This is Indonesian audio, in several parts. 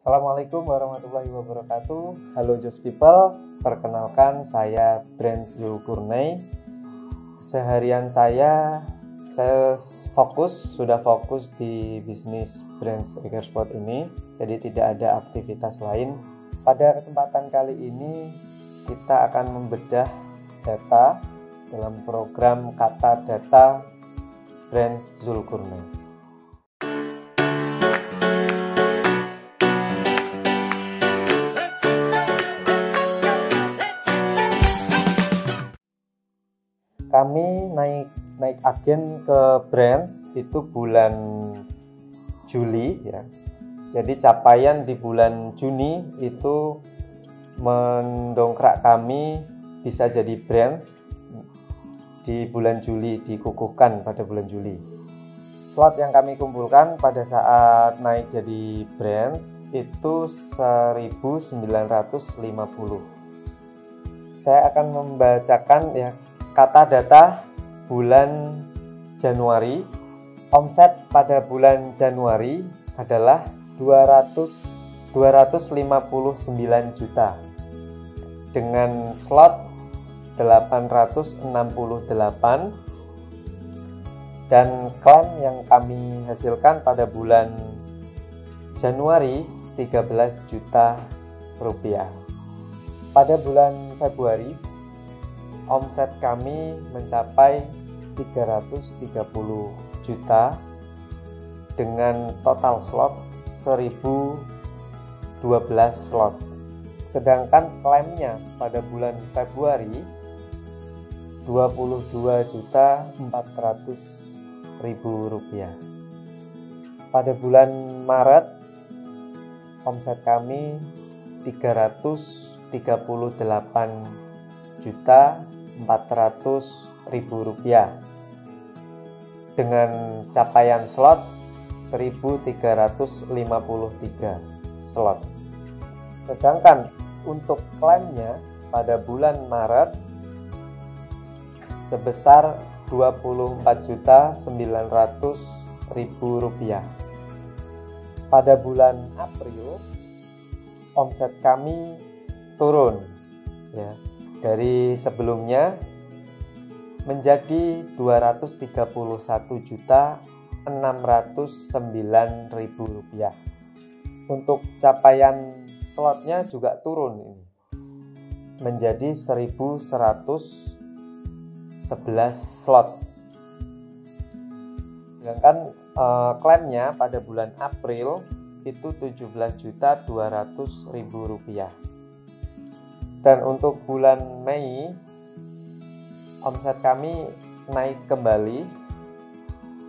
Assalamualaikum warahmatullahi wabarakatuh. Halo Just People, perkenalkan saya Brands Zulkurnay. Seharian saya sudah fokus di bisnis Brands Rekersport ini, jadi tidak ada aktivitas lain. Pada kesempatan kali ini kita akan membedah data dalam program Kata Data Brands Zulkurnay. Kami naik agen ke Brands itu bulan Juli ya. Jadi capaian di bulan Juni itu mendongkrak kami bisa jadi Brands di bulan Juli, dikukuhkan pada bulan Juli. Slot yang kami kumpulkan pada saat naik jadi Brands itu 1950. Saya akan membacakan ya kata data bulan Januari. Omset pada bulan Januari adalah 259 juta dengan slot 868 dan klaim yang kami hasilkan pada bulan Januari 13 juta rupiah. Pada bulan Februari omset kami mencapai 330 juta dengan total slot 1012 slot. Sedangkan klaimnya pada bulan Februari 22.400.000 rupiah. Pada bulan Maret omset kami 338.400.000 rupiah dengan capaian slot 1353 slot. Sedangkan untuk klaimnya pada bulan Maret sebesar 24.900.000 rupiah. Pada bulan April omset kami turun ya, dari sebelumnya menjadi 231.609.000 rupiah. Untuk capaian slotnya juga turun ini menjadi 1.111 slot. Sedangkan klaimnya pada bulan April itu 17.200.000 rupiah. Dan untuk bulan Mei omset kami naik kembali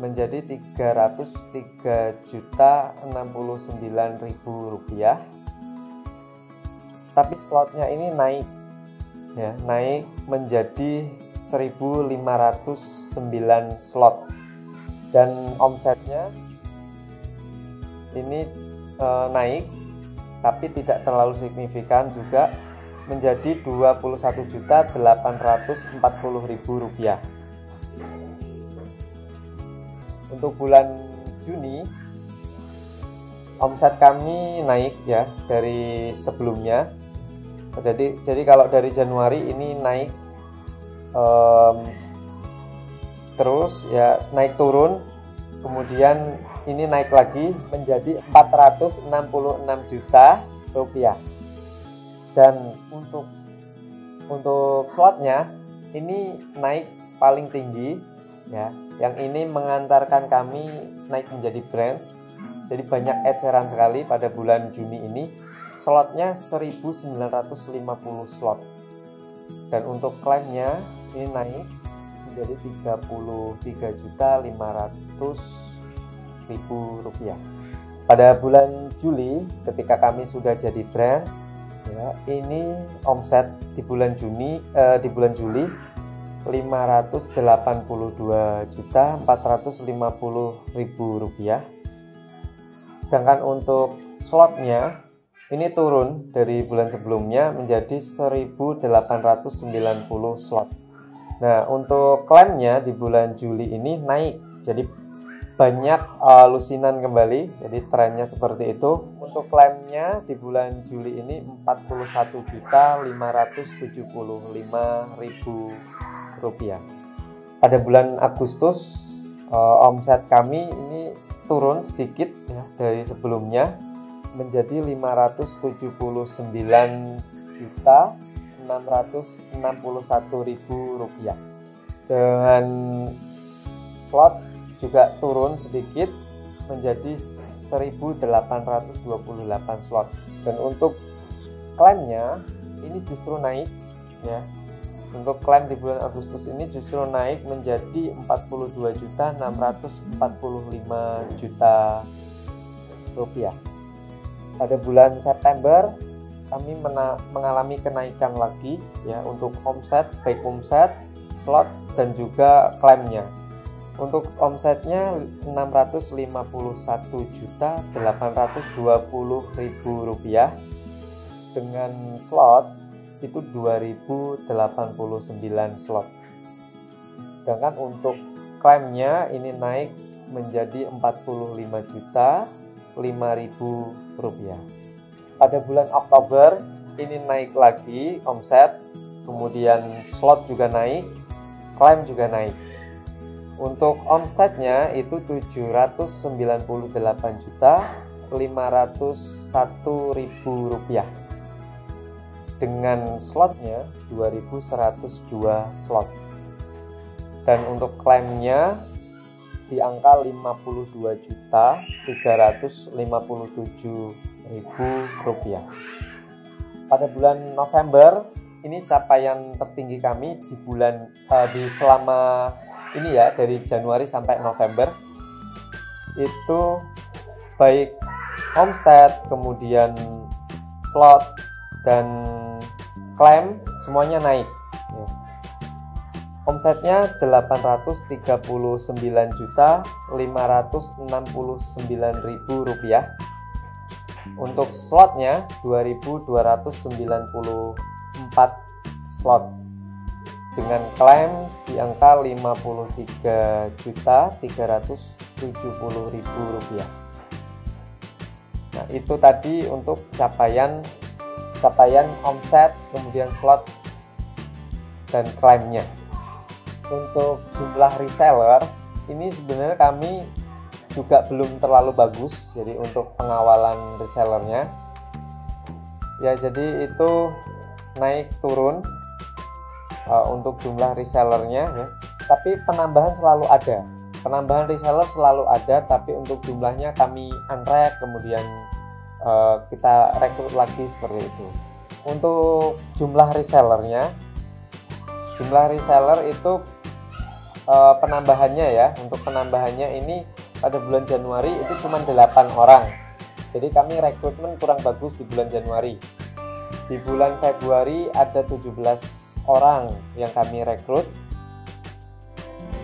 menjadi 303.069.000 rupiah. Tapi slotnya ini naik menjadi 1.509 slot dan omsetnya ini naik tapi tidak terlalu signifikan juga menjadi 21.840.000 rupiah. Untuk bulan Juni omset kami naik ya dari sebelumnya. Jadi kalau dari Januari ini naik terus ya, naik turun, kemudian ini naik lagi menjadi 466 juta rupiah. Dan untuk slotnya ini naik paling tinggi ya. Yang ini mengantarkan kami naik menjadi Brands. Jadi banyak eceran sekali pada bulan Juni ini. Slotnya 1950 slot. Dan untuk klaimnya ini naik menjadi 33.500.000 rupiah. Pada bulan Juli ketika kami sudah jadi Brands ya, ini omset di bulan Juli 582.450.000 rupiah. Sedangkan untuk slotnya ini turun dari bulan sebelumnya menjadi 1.890 slot. Nah, untuk klaimnya di bulan Juli ini naik jadi banyak lusinan kembali, jadi trennya seperti itu. Untuk klaimnya di bulan Juli ini 41.575.000 rupiah. Pada bulan Agustus omset kami ini turun sedikit ya dari sebelumnya menjadi 579.661.000 rupiah. Dengan slot juga turun sedikit menjadi 1.828 slot. Dan untuk klaimnya ini justru naik ya. Untuk klaim di bulan Agustus ini justru naik menjadi 42.645.000 rupiah. Pada bulan September kami mengalami kenaikan lagi ya untuk omset, baik omset, slot dan juga klaimnya. Untuk omsetnya 651.820.000 rupiah, dengan slot itu 2089 slot. Sedangkan untuk klaimnya ini naik menjadi 45.005.000 rupiah. Pada bulan Oktober ini naik lagi omset, kemudian slot juga naik, klaim juga naik. Untuk omsetnya itu 798.501.000 rupiah. Dengan slotnya 2.102 slot. Dan untuk klaimnya di angka 52.357.000 rupiah. Pada bulan November ini capaian tertinggi kami di bulan selama ini ya, dari Januari sampai November itu baik omset, kemudian slot dan klaim semuanya naik. Omsetnya 839.569.000 rupiah. Untuk slotnya 2.294 slot. Dengan klaim di angka 53.370.000 rupiah. Nah, itu tadi untuk capaian omset, kemudian slot dan klaimnya. Untuk jumlah reseller ini sebenarnya kami juga belum terlalu bagus, jadi untuk pengawalan resellernya ya, jadi itu naik turun untuk jumlah resellernya ya. Tapi penambahan selalu ada, penambahan reseller selalu ada, tapi untuk jumlahnya kami untrack, kemudian kita rekrut lagi seperti itu. Untuk jumlah resellernya, jumlah reseller itu penambahannya ya, untuk penambahannya ini pada bulan Januari itu cuma 8 orang. Jadi kami rekrutmen kurang bagus di bulan Januari. Di bulan Februari ada 17 orang yang kami rekrut.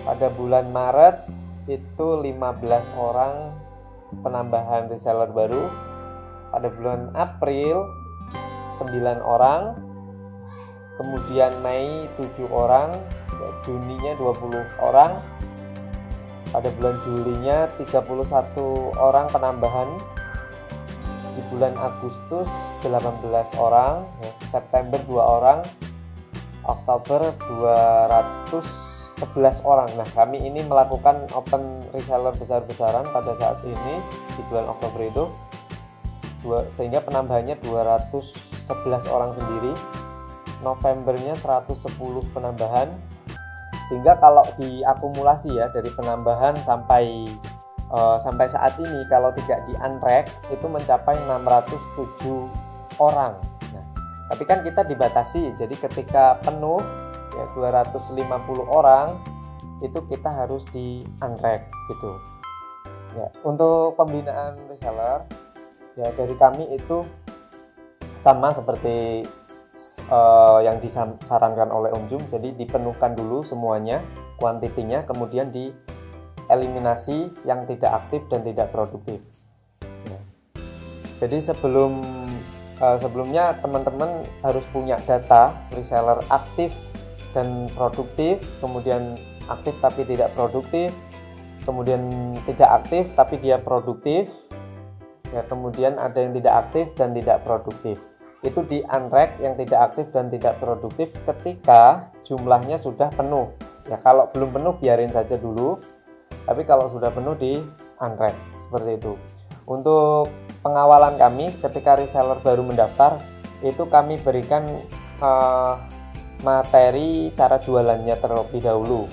Pada bulan Maret itu 15 orang penambahan reseller baru. Pada bulan April 9 orang. Kemudian Mei 7 orang, Juninya 20 orang. Pada bulan Julinya 31 orang penambahan. Di bulan Agustus 18 orang, September 2 orang, Oktober 211 orang. Nah, kami ini melakukan open reseller besar-besaran pada saat ini di bulan Oktober itu, sehingga penambahannya 211 orang sendiri. Novembernya 110 penambahan, sehingga kalau diakumulasi ya dari penambahan sampai saat ini kalau tidak di untrack itu mencapai 607 orang. Nah, tapi kan kita dibatasi, jadi ketika penuh ya 250 orang itu kita harus di untrack gitu. Ya, untuk pembinaan reseller ya dari kami itu sama seperti yang disarankan oleh Om Jum, jadi dipenuhkan dulu semuanya kuantitinya, kemudian dieliminasi yang tidak aktif dan tidak produktif ya. Jadi sebelumnya teman-teman harus punya data reseller aktif dan produktif, kemudian aktif tapi tidak produktif, kemudian tidak aktif tapi dia produktif, ya, kemudian ada yang tidak aktif dan tidak produktif. Itu di unrank yang tidak aktif dan tidak produktif ketika jumlahnya sudah penuh. Ya, kalau belum penuh biarin saja dulu, tapi kalau sudah penuh di unrank, seperti itu. Untuk pengawalan kami ketika reseller baru mendaftar, itu kami berikan materi cara jualannya terlebih dahulu.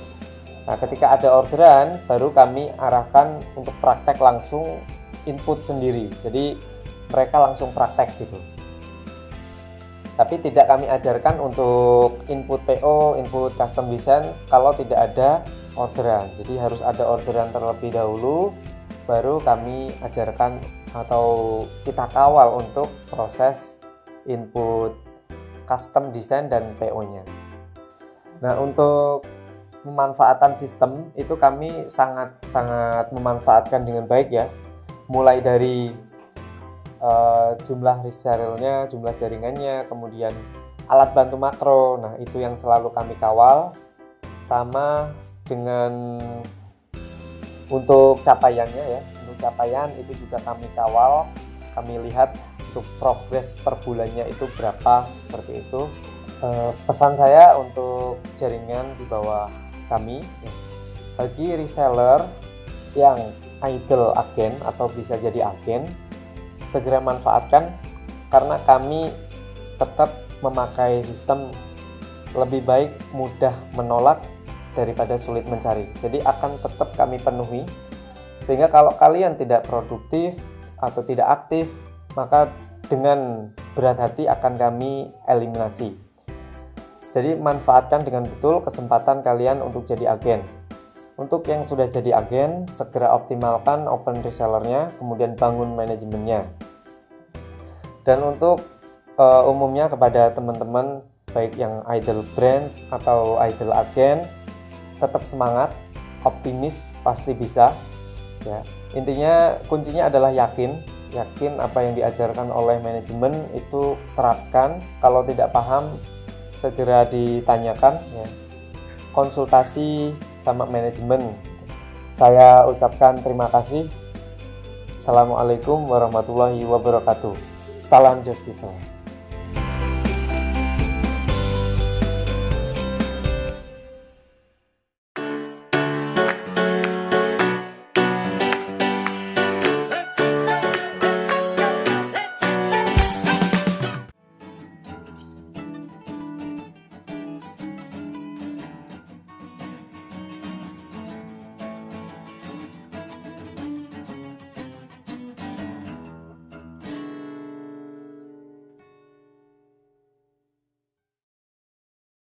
Nah, ketika ada orderan baru kami arahkan untuk praktek langsung, input sendiri, jadi mereka langsung praktek gitu. Tapi tidak kami ajarkan untuk input PO, input custom design kalau tidak ada orderan. Jadi harus ada orderan terlebih dahulu, baru kami ajarkan atau kita kawal untuk proses input custom design dan PO-nya. Nah, untuk pemanfaatan sistem itu kami sangat memanfaatkan dengan baik ya. Mulai dari jumlah resellernya, jumlah jaringannya, kemudian alat bantu makro. Nah, itu yang selalu kami kawal, sama dengan untuk capaiannya ya. Untuk capaian itu juga kami kawal, kami lihat untuk progres per bulannya itu berapa, seperti itu. Pesan saya untuk jaringan di bawah kami ya, bagi reseller yang idle agen atau bisa jadi agen, segera manfaatkan, karena kami tetap memakai sistem lebih baik mudah menolak daripada sulit mencari. Jadi akan tetap kami penuhi, sehingga kalau kalian tidak produktif atau tidak aktif, maka dengan berat hati akan kami eliminasi. Jadi manfaatkan dengan betul kesempatan kalian untuk jadi agen. Untuk yang sudah jadi agen, segera optimalkan open resellernya, kemudian bangun manajemennya. Dan untuk umumnya kepada teman-teman baik yang idle brands atau idle agen, tetap semangat, optimis, pasti bisa. Ya, intinya kuncinya adalah yakin apa yang diajarkan oleh manajemen itu terapkan. Kalau tidak paham, segera ditanyakan ya. Konsultasi sama manajemen. Saya ucapkan terima kasih. Assalamualaikum warahmatullahi wabarakatuh. Salam Jospito.